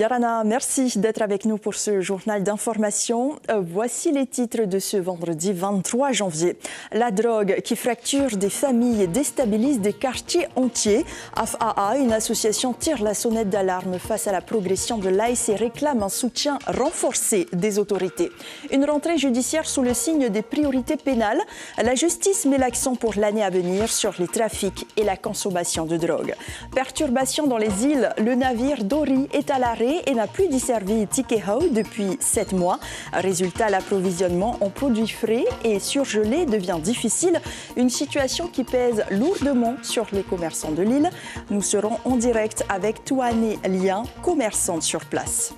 Yarana, merci d'être avec nous pour ce journal d'information. Voici les titres de ce vendredi 23 janvier. La drogue qui fracture des familles et déstabilise des quartiers entiers. AFAA, une association, tire la sonnette d'alarme face à la progression de l'AIS et réclame un soutien renforcé des autorités. Une rentrée judiciaire sous le signe des priorités pénales. La justice met l'accent pour l'année à venir sur les trafics et la consommation de drogue. Perturbation dans les îles, le navire Dory est à l'arrêt et n'a plus desservi Tikehau depuis 7 mois. Résultat, l'approvisionnement en produits frais et surgelés devient difficile, une situation qui pèse lourdement sur les commerçants de l'île. Nous serons en direct avec Touane Lien, commerçante sur place.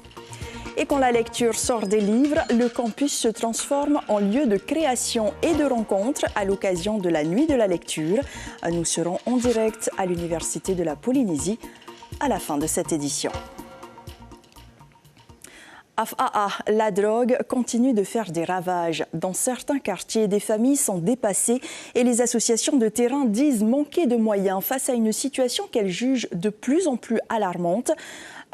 Et quand la lecture sort des livres, le campus se transforme en lieu de création et de rencontre à l'occasion de la nuit de la lecture. Nous serons en direct à l'Université de la Polynésie à la fin de cette édition. AFAA, la drogue continue de faire des ravages. Dans certains quartiers, des familles sont dépassées et les associations de terrain disent manquer de moyens face à une situation qu'elles jugent de plus en plus alarmante.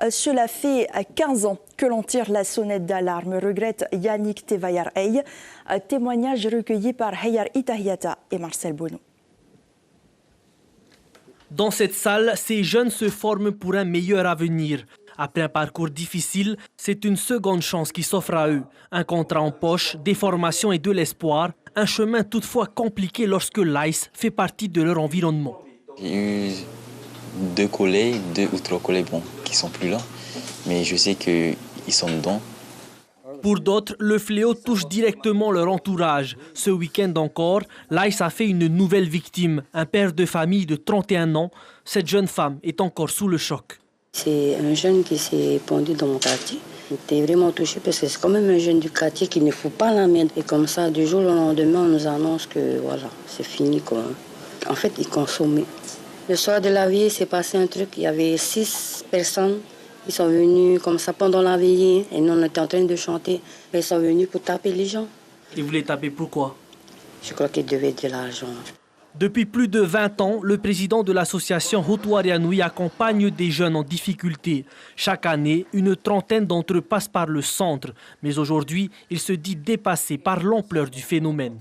Cela fait 15 ans que l'on tire la sonnette d'alarme, regrette Yannick Tevayar-Ey. Témoignage recueilli par Hayar Itahiata et Marcel Bono. Dans cette salle, ces jeunes se forment pour un meilleur avenir. Après un parcours difficile, c'est une seconde chance qui s'offre à eux. Un contrat en poche, des formations et de l'espoir. Un chemin toutefois compliqué lorsque l'AIS fait partie de leur environnement. J'ai eu 2 collègues, 2 ou 3 collègues qui ne sont plus là, mais je sais qu'ils sont dedans. Pour d'autres, le fléau touche directement leur entourage. Ce week-end encore, l'AIS a fait une nouvelle victime, un père de famille de 31 ans. Cette jeune femme est encore sous le choc. C'est un jeune qui s'est pendu dans mon quartier. J'étais vraiment touchée parce que c'est quand même un jeune du quartier qu'il ne faut pas l'amener. Et comme ça, du jour au lendemain, on nous annonce que voilà, c'est fini. En fait, il consommait. Le soir de la veillée, s'est passé un truc. Il y avait 6 personnes. Ils sont venus comme ça pendant la veillée. Et nous, on était en train de chanter. Ils sont venus pour taper les gens. Ils voulaient taper pourquoi? Je crois qu'ils devaient de l'argent. Depuis plus de 20 ans, le président de l'association Hotouarianoui accompagne des jeunes en difficulté. Chaque année, une trentaine d'entre eux passent par le centre. Mais aujourd'hui, il se dit dépassé par l'ampleur du phénomène.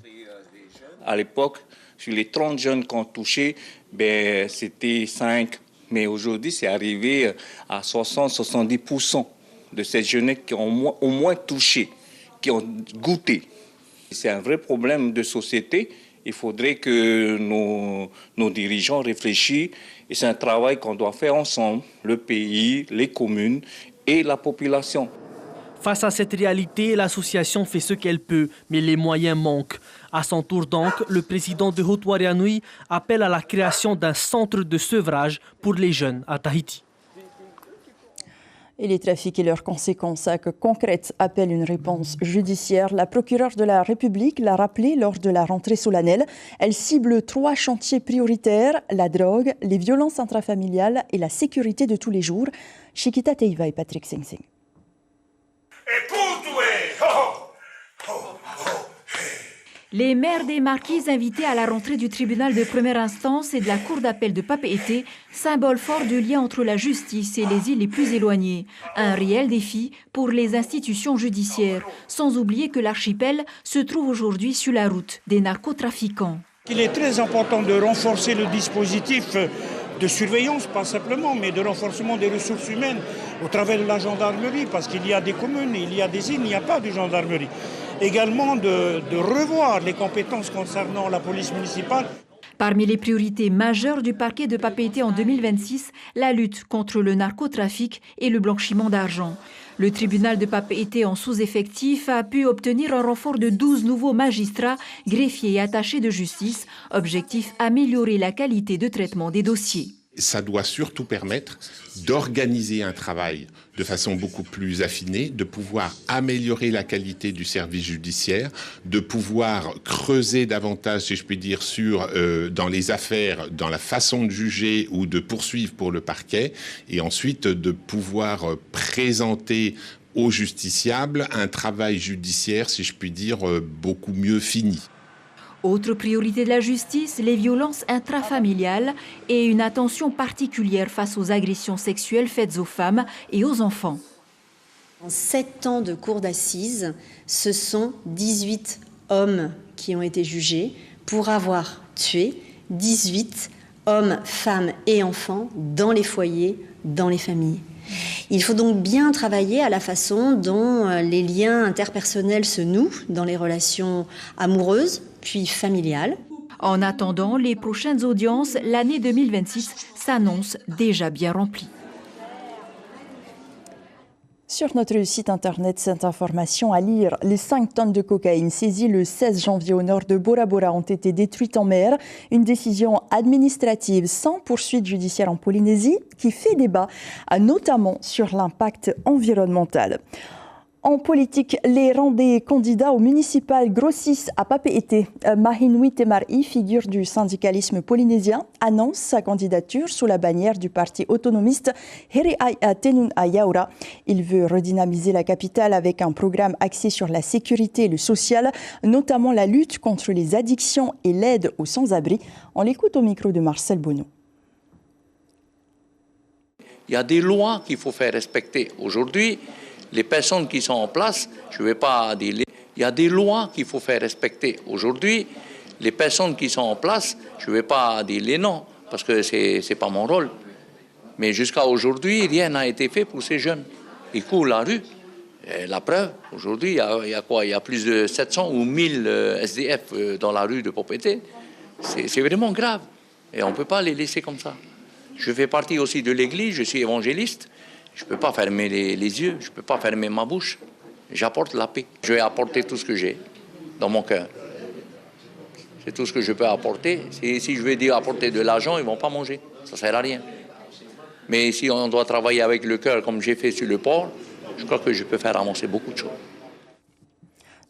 À l'époque, sur les 30 jeunes qu'on touchait, c'était 5. Mais aujourd'hui, c'est arrivé à 60-70% de ces jeunes qui ont au moins touché, qui ont goûté. C'est un vrai problème de société. Il faudrait que nos dirigeants réfléchissent. Et c'est un travail qu'on doit faire ensemble, le pays, les communes et la population. Face à cette réalité, l'association fait ce qu'elle peut, mais les moyens manquent. À son tour donc, le président de Hotouarianoui appelle à la création d'un centre de sevrage pour les jeunes à Tahiti. Et les trafics et leurs conséquences concrètes appellent une réponse judiciaire. La procureure de la République l'a rappelé lors de la rentrée solennelle. Elle cible 3 chantiers prioritaires, la drogue, les violences intrafamiliales et la sécurité de tous les jours. Chiquita Teiva et Patrick Sing Sing. Les maires des Marquises invités à la rentrée du tribunal de première instance et de la cour d'appel de Papeete, symbole fort du lien entre la justice et les îles les plus éloignées. Un réel défi pour les institutions judiciaires, sans oublier que l'archipel se trouve aujourd'hui sur la route des narcotrafiquants. Il est très important de renforcer le dispositif de surveillance, pas simplement, mais de renforcement des ressources humaines au travers de la gendarmerie, parce qu'il y a des communes, il y a des îles, il n'y a pas de gendarmerie. Également de revoir les compétences concernant la police municipale. Parmi les priorités majeures du parquet de Papeete en 2026, la lutte contre le narcotrafic et le blanchiment d'argent. Le tribunal de Papeete en sous-effectif a pu obtenir un renfort de 12 nouveaux magistrats, greffiers et attachés de justice. Objectif, améliorer la qualité de traitement des dossiers. Ça doit surtout permettre d'organiser un travail de façon beaucoup plus affinée, de pouvoir améliorer la qualité du service judiciaire, de pouvoir creuser davantage, si je puis dire, dans les affaires, dans la façon de juger ou de poursuivre pour le parquet, et ensuite de pouvoir présenter aux justiciables un travail judiciaire, si je puis dire, beaucoup mieux fini. Autre priorité de la justice, les violences intrafamiliales et une attention particulière face aux agressions sexuelles faites aux femmes et aux enfants. En 7 ans de cour d'assises, ce sont 18 hommes qui ont été jugés pour avoir tué 18 hommes, femmes et enfants dans les foyers, dans les familles. Il faut donc bien travailler à la façon dont les liens interpersonnels se nouent dans les relations amoureuses, puis familiales. En attendant les prochaines audiences, l'année 2026 s'annonce déjà bien remplie. Sur notre site internet, cette information à lire. Les 5 tonnes de cocaïne saisies le 16 janvier au nord de Bora Bora ont été détruites en mer. Une décision administrative sans poursuite judiciaire en Polynésie qui fait débat, notamment sur l'impact environnemental. En politique, les rangs des candidats au municipal grossissent à Papeete. Mahinui Temari, figure du syndicalisme polynésien, annonce sa candidature sous la bannière du parti autonomiste Heri'ai Tenun Ayaura. Il veut redynamiser la capitale avec un programme axé sur la sécurité et le social, notamment la lutte contre les addictions et l'aide aux sans-abri. On l'écoute au micro de Marcel Bonneau. Il y a des lois qu'il faut faire respecter. Aujourd'hui, les personnes qui sont en place, je ne vais pas dire... Il y a des lois qu'il faut faire respecter. Aujourd'hui, les personnes qui sont en place, je ne vais pas dire les noms, parce que ce n'est pas mon rôle. Mais jusqu'à aujourd'hui, rien n'a été fait pour ces jeunes. Ils courent la rue. Et la preuve, aujourd'hui, il y a quoi? Il y a plus de 700 ou 1000 SDF dans la rue de Papeete. C'est vraiment grave. Et on ne peut pas les laisser comme ça. Je fais partie aussi de l'Église, je suis évangéliste. Je ne peux pas fermer les yeux, je ne peux pas fermer ma bouche. J'apporte la paix. Je vais apporter tout ce que j'ai dans mon cœur. C'est tout ce que je peux apporter. Si je veux dire apporter de l'argent, ils ne vont pas manger. Ça ne sert à rien. Mais si on doit travailler avec le cœur, comme j'ai fait sur le port, je crois que je peux faire avancer beaucoup de choses.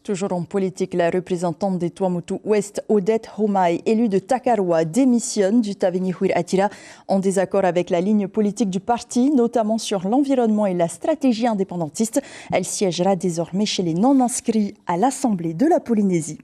Toujours en politique, la représentante des Tuamotu Ouest, Odette Homai, élue de Takaroa, démissionne du Tavinihuir Atira en désaccord avec la ligne politique du parti, notamment sur l'environnement et la stratégie indépendantiste. Elle siégera désormais chez les non-inscrits à l'Assemblée de la Polynésie.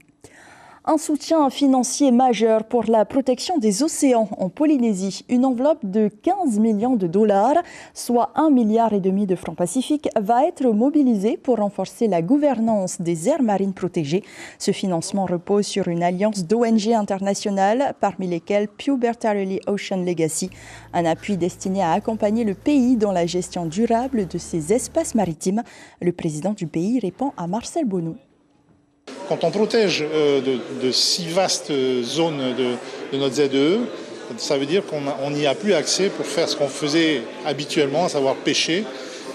Un soutien financier majeur pour la protection des océans en Polynésie. Une enveloppe de 15 millions de dollars, soit 1,5 milliard de francs pacifiques, va être mobilisée pour renforcer la gouvernance des aires marines protégées. Ce financement repose sur une alliance d'ONG internationales, parmi lesquelles Pubertarily Ocean Legacy, un appui destiné à accompagner le pays dans la gestion durable de ses espaces maritimes. Le président du pays répond à Marcel Bonneau. Quand on protège de si vastes zones de notre ZEE, ça veut dire qu'on n'y a plus accès pour faire ce qu'on faisait habituellement, à savoir pêcher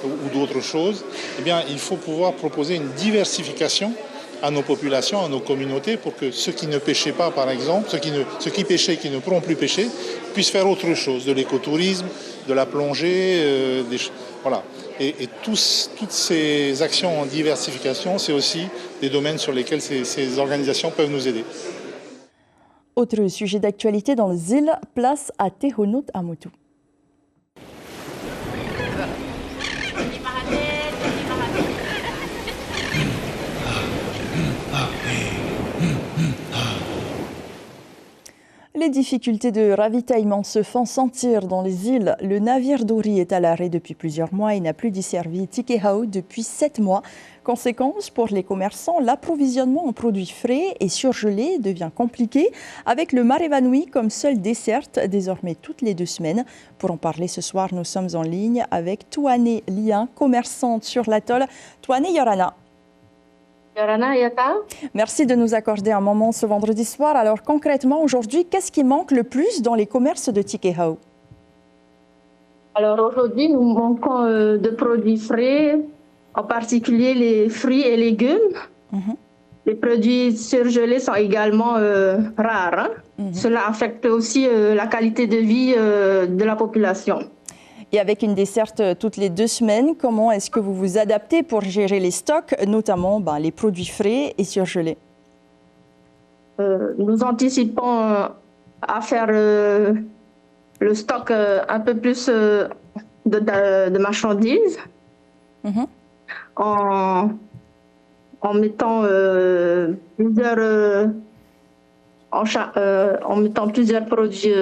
ou d'autres choses. Eh bien, il faut pouvoir proposer une diversification à nos populations, à nos communautés, pour que ceux qui ne pêchaient pas, par exemple, ceux qui pêchaient, qui ne pourront plus pêcher, puissent faire autre chose, de l'écotourisme, de la plongée, voilà. Et toutes ces actions en diversification, c'est aussi des domaines sur lesquels ces organisations peuvent nous aider. Autre sujet d'actualité dans les îles, place à Te Honut Amotu. Les difficultés de ravitaillement se font sentir dans les îles. Le navire Dory est à l'arrêt depuis plusieurs mois et n'a plus desservi Tikehau depuis 7 mois. Conséquence, pour les commerçants, l'approvisionnement en produits frais et surgelés devient compliqué, avec le Marevanui comme seule desserte désormais toutes les 2 semaines. Pour en parler ce soir, nous sommes en ligne avec Tuane Lien, commerçante sur l'atoll. Tuane Yorana. Merci de nous accorder un moment ce vendredi soir. Alors concrètement, aujourd'hui, qu'est-ce qui manque le plus dans les commerces de Tikehau? Alors aujourd'hui, nous manquons de produits frais, en particulier les fruits et légumes. Les produits surgelés sont également rares. Cela affecte aussi la qualité de vie de la population. Et avec une desserte toutes les 2 semaines, comment est-ce que vous vous adaptez pour gérer les stocks, notamment les produits frais et surgelés? Nous anticipons à faire le stock un peu plus de marchandises en mettant plusieurs produits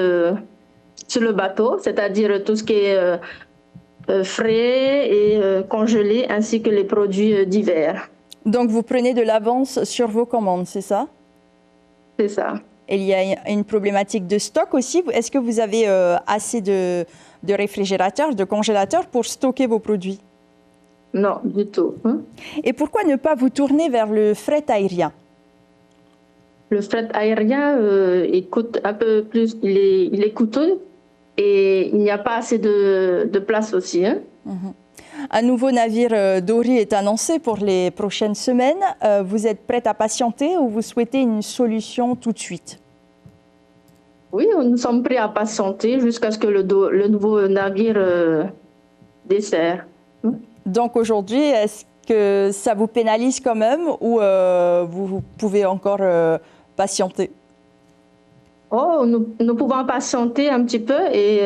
sur le bateau, c'est-à-dire tout ce qui est frais et congelés, ainsi que les produits divers. Donc vous prenez de l'avance sur vos commandes, c'est ça? C'est ça. Il y a une problématique de stock aussi. Est-ce que vous avez assez de réfrigérateurs, de congélateurs pour stocker vos produits? Non, du tout. Et pourquoi ne pas vous tourner vers le fret aérien? Le fret aérien, il coûte un peu plus, il est coûteux et il n'y a pas assez de place aussi. Un nouveau navire Dory est annoncé pour les prochaines semaines. Vous êtes prête à patienter ou vous souhaitez une solution tout de suite? Oui, nous sommes prêts à patienter jusqu'à ce que le nouveau navire dessert. Donc aujourd'hui, est-ce que ça vous pénalise quand même ou vous pouvez encore patienter? Oh, nous pouvons patienter un petit peu et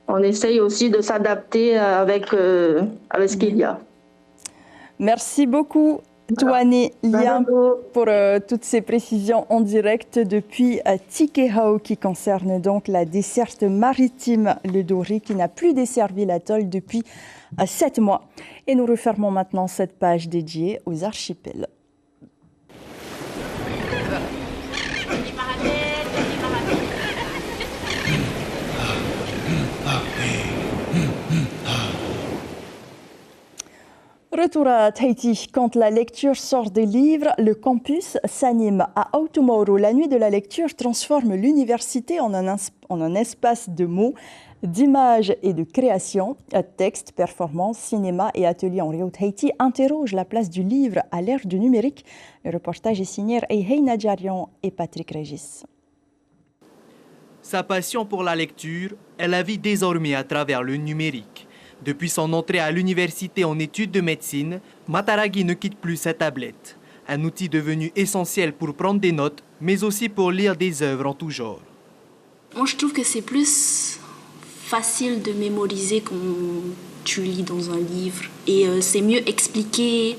on essaye aussi de s'adapter avec ce qu'il y a. Merci beaucoup, Touane Liam, pour toutes ces précisions en direct depuis Tikehau, qui concerne donc la desserte maritime, le Dory, qui n'a plus desservi l'atoll depuis 7 mois. Et nous refermons maintenant cette page dédiée aux archipels. Retour à Tahiti. Quand la lecture sort des livres, le campus s'anime. À Hautumauru, la nuit de la lecture transforme l'université en un espace de mots, d'images et de création. Textes, performances, cinéma et ateliers en Rio Tahiti interrogent la place du livre à l'ère du numérique. Le reportage est signé Eihei Nadjarian et Patrick Régis. Sa passion pour la lecture, elle la vit désormais à travers le numérique. Depuis son entrée à l'université en études de médecine, Mataragi ne quitte plus sa tablette. Un outil devenu essentiel pour prendre des notes, mais aussi pour lire des œuvres en tout genre. Moi, je trouve que c'est plus facile de mémoriser quand tu lis dans un livre. Et c'est mieux expliqué,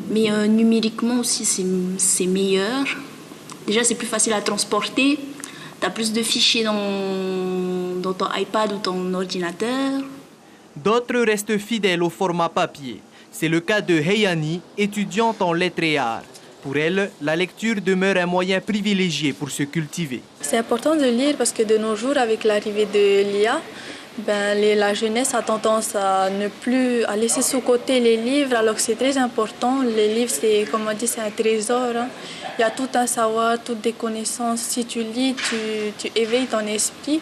mais numériquement aussi, c'est meilleur. Déjà, c'est plus facile à transporter. Tu as plus de fichiers dans ton iPad ou ton ordinateur. D'autres restent fidèles au format papier. C'est le cas de Heiani, étudiante en lettres et arts. Pour elle, la lecture demeure un moyen privilégié pour se cultiver. C'est important de lire parce que de nos jours, avec l'arrivée de l'IA, la jeunesse a tendance à ne plus à laisser sous côté les livres, alors que c'est très important. Les livres, c'est, comme on dit, c'est un trésor. Il y a tout un savoir, toutes des connaissances. Si tu lis, tu éveilles ton esprit.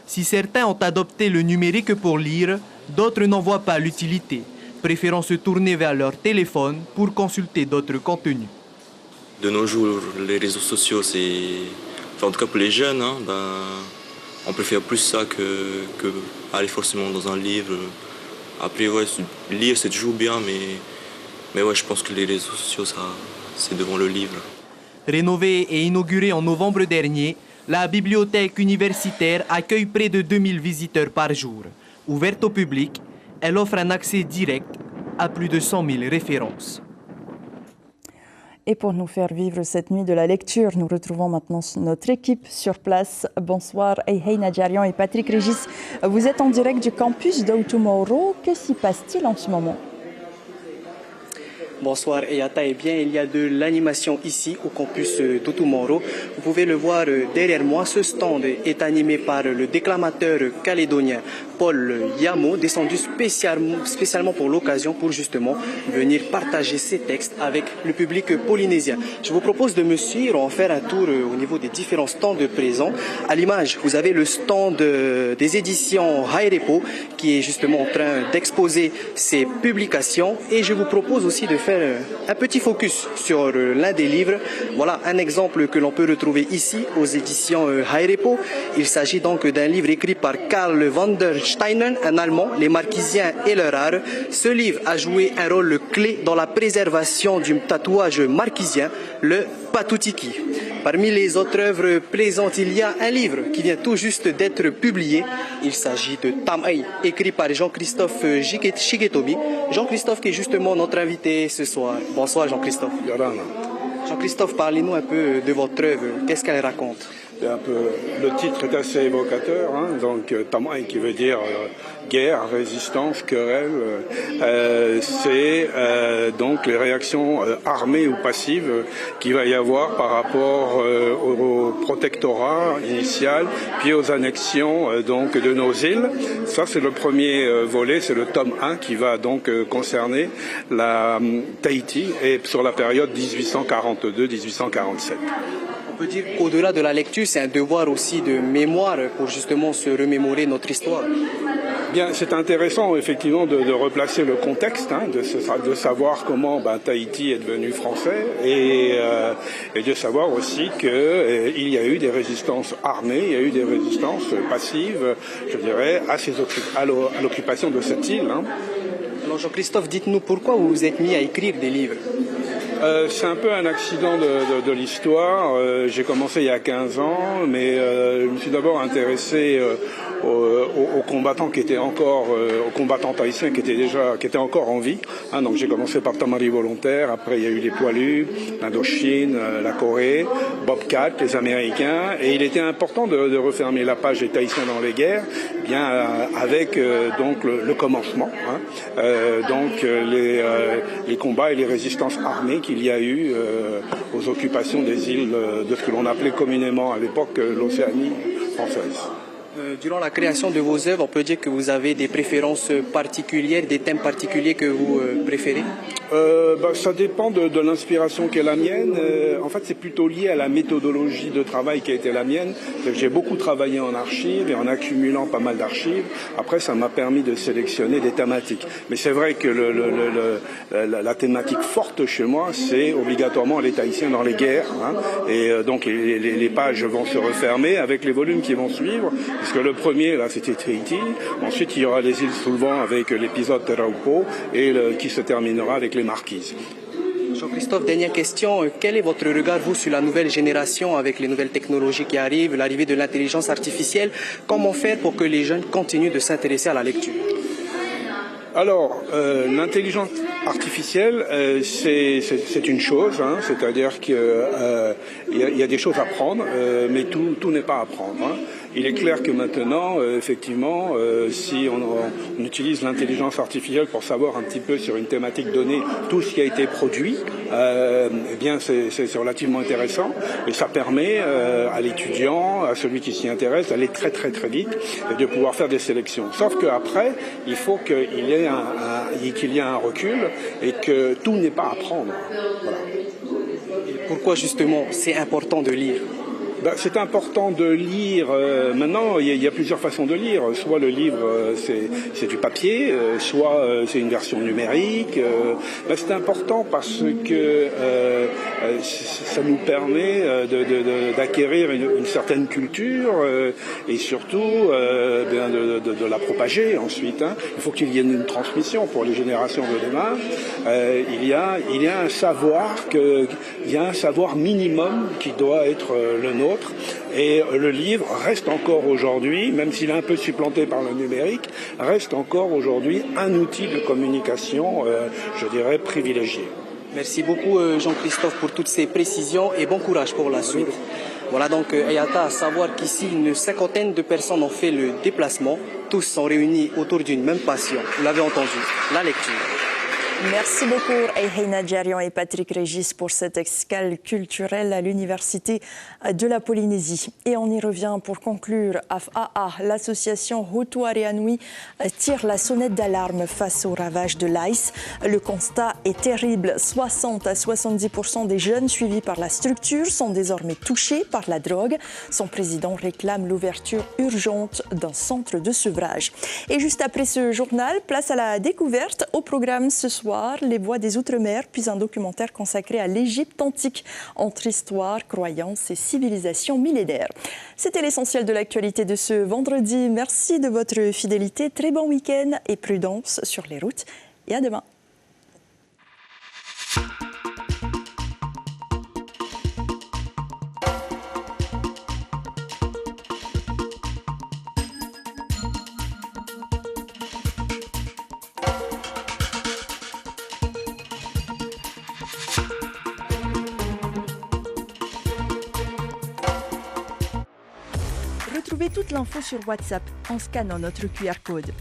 Si certains ont adopté le numérique pour lire, d'autres n'en voient pas l'utilité, préférant se tourner vers leur téléphone pour consulter d'autres contenus. De nos jours, les réseaux sociaux, en tout cas pour les jeunes, on préfère plus ça que aller forcément dans un livre. Après, ouais, lire c'est toujours bien, mais ouais, je pense que les réseaux sociaux, c'est devant le livre. Rénovée et inaugurée en novembre dernier, la bibliothèque universitaire accueille près de 2000 visiteurs par jour. Ouverte au public, elle offre un accès direct à plus de 100 000 références. Et pour nous faire vivre cette nuit de la lecture, nous retrouvons maintenant notre équipe sur place. Bonsoir, Eihei Nadjarian et Patrick Régis. Vous êtes en direct du campus d'Hautumauru. Que s'y passe-t-il en ce moment ? Bonsoir Eyata, bien il y a de l'animation ici au campus d'Hautumauru. Vous pouvez le voir derrière moi, ce stand est animé par le déclamateur calédonien Paul Yamo, descendu spécialement pour l'occasion pour justement venir partager ses textes avec le public polynésien. Je vous propose de me suivre, on va faire un tour au niveau des différents stands présents. À l'image, vous avez le stand des éditions Hairepo qui est justement en train d'exposer ses publications et je vous propose aussi de faire un petit focus sur l'un des livres. Voilà un exemple que l'on peut retrouver ici aux éditions Hairepo. Il s'agit donc d'un livre écrit par Karl van der Steinen, un Allemand, Les Marquisiens et leur art. Ce livre a joué un rôle clé dans la préservation du tatouage marquisien, le Patutiki. Parmi les autres œuvres présentes, il y a un livre qui vient tout juste d'être publié. Il s'agit de Tamai, écrit par Jean-Christophe Shigetomi. Jean-Christophe qui est justement notre invité ce soir. Bonsoir Jean-Christophe. Jean-Christophe, parlez-nous un peu de votre œuvre. Qu'est-ce qu'elle raconte ? Le titre est assez évocateur, hein, donc Tamay qui veut dire guerre, résistance, querelle. C'est donc les réactions armées ou passives qu'il va y avoir par rapport au protectorat initial, puis aux annexions donc de nos îles. Ça c'est le premier volet, c'est le tome 1 qui va donc concerner la Tahiti et sur la période 1842-1847. On peut dire qu'au-delà de la lecture, c'est un devoir aussi de mémoire pour justement se remémorer notre histoire. Bien, c'est intéressant effectivement de replacer le contexte, hein, de savoir comment Tahiti est devenu français et de savoir aussi qu'il y a eu des résistances armées, il y a eu des résistances passives, je dirais, à l'occupation de cette île. Hein. Alors Jean-Christophe, dites-nous pourquoi vous vous êtes mis à écrire des livres. C'est un peu un accident de l'histoire. J'ai commencé il y a 15 ans, mais je me suis d'abord intéressé aux combattants qui étaient encore, aux combattants tahitiens qui étaient encore en vie. Hein, donc j'ai commencé par Tamari volontaire, après il y a eu les poilus, l'Indochine, la Corée, Bobcat, les Américains, et il était important de refermer la page des Tahitiens dans les guerres, bien avec donc le commencement, hein, donc les combats et les résistances armées qu'il y a eu aux occupations des îles de ce que l'on appelait communément à l'époque l'Océanie française. Durant la création de vos œuvres, on peut dire que vous avez des préférences particulières, des thèmes particuliers que vous préférez? Ça dépend de l'inspiration qui est la mienne. En fait, c'est plutôt lié à la méthodologie de travail qui a été la mienne. J'ai beaucoup travaillé en archives et en accumulant pas mal d'archives. Après, ça m'a permis de sélectionner des thématiques. Mais c'est vrai que la thématique forte chez moi, c'est obligatoirement les Tahitiens dans les guerres. Hein. Et donc, les pages vont se refermer avec les volumes qui vont suivre. Puisque le premier, là, c'était Tahiti. Ensuite, il y aura les îles sous le vent avec l'épisode Teraupo et qui se terminera avec les Marquises. Jean-Christophe, dernière question. Quel est votre regard, vous, sur la nouvelle génération avec les nouvelles technologies qui arrivent, l'arrivée de l'intelligence artificielle? Comment faire pour que les jeunes continuent de s'intéresser à la lecture? Alors, l'intelligence artificielle, c'est une chose, hein, c'est-à-dire qu'il y a des choses à prendre, mais tout n'est pas à prendre. Hein. Il est clair que maintenant, effectivement, si on utilise l'intelligence artificielle pour savoir un petit peu sur une thématique donnée tout ce qui a été produit, eh bien c'est relativement intéressant et ça permet à l'étudiant, à celui qui s'y intéresse, d'aller très très très vite et de pouvoir faire des sélections. Sauf qu'après, il faut qu'il y ait un recul et que tout n'est pas à prendre. Voilà. Et pourquoi justement c'est important de lire? C'est important de lire. Maintenant, il y a plusieurs façons de lire. Soit le livre, c'est du papier, soit c'est une version numérique. C'est important parce que ça nous permet d'acquérir une certaine culture et surtout de la propager ensuite. Hein. Il faut qu'il y ait une transmission pour les générations de demain. Il y a un savoir minimum qui doit être le nôtre. Et le livre reste encore aujourd'hui, même s'il est un peu supplanté par le numérique, reste encore aujourd'hui un outil de communication, je dirais, privilégié. Merci beaucoup Jean-Christophe pour toutes ces précisions et bon courage pour la suite. Voilà donc Ayata, à savoir qu'ici une cinquantaine de personnes ont fait le déplacement. Tous sont réunis autour d'une même passion. Vous l'avez entendu, la lecture. Merci beaucoup Heina Djarian et Patrick Régis pour cette escale culturelle à l'Université de la Polynésie. Et on y revient pour conclure. AFAA, l'association Hutuarianui, tire la sonnette d'alarme face aux ravages de l'ice. Le constat est terrible. 60 à 70% des jeunes suivis par la structure sont désormais touchés par la drogue. Son président réclame l'ouverture urgente d'un centre de sevrage. Et juste après ce journal, place à la découverte. Au programme ce soir, les voix des Outre-mer, puis un documentaire consacré à l'Égypte antique, entre histoire, croyances et civilisation millénaire. C'était l'essentiel de l'actualité de ce vendredi. Merci de votre fidélité. Très bon week-end et prudence sur les routes. Et à demain. Retrouvez toute l'info sur WhatsApp en scannant notre QR code.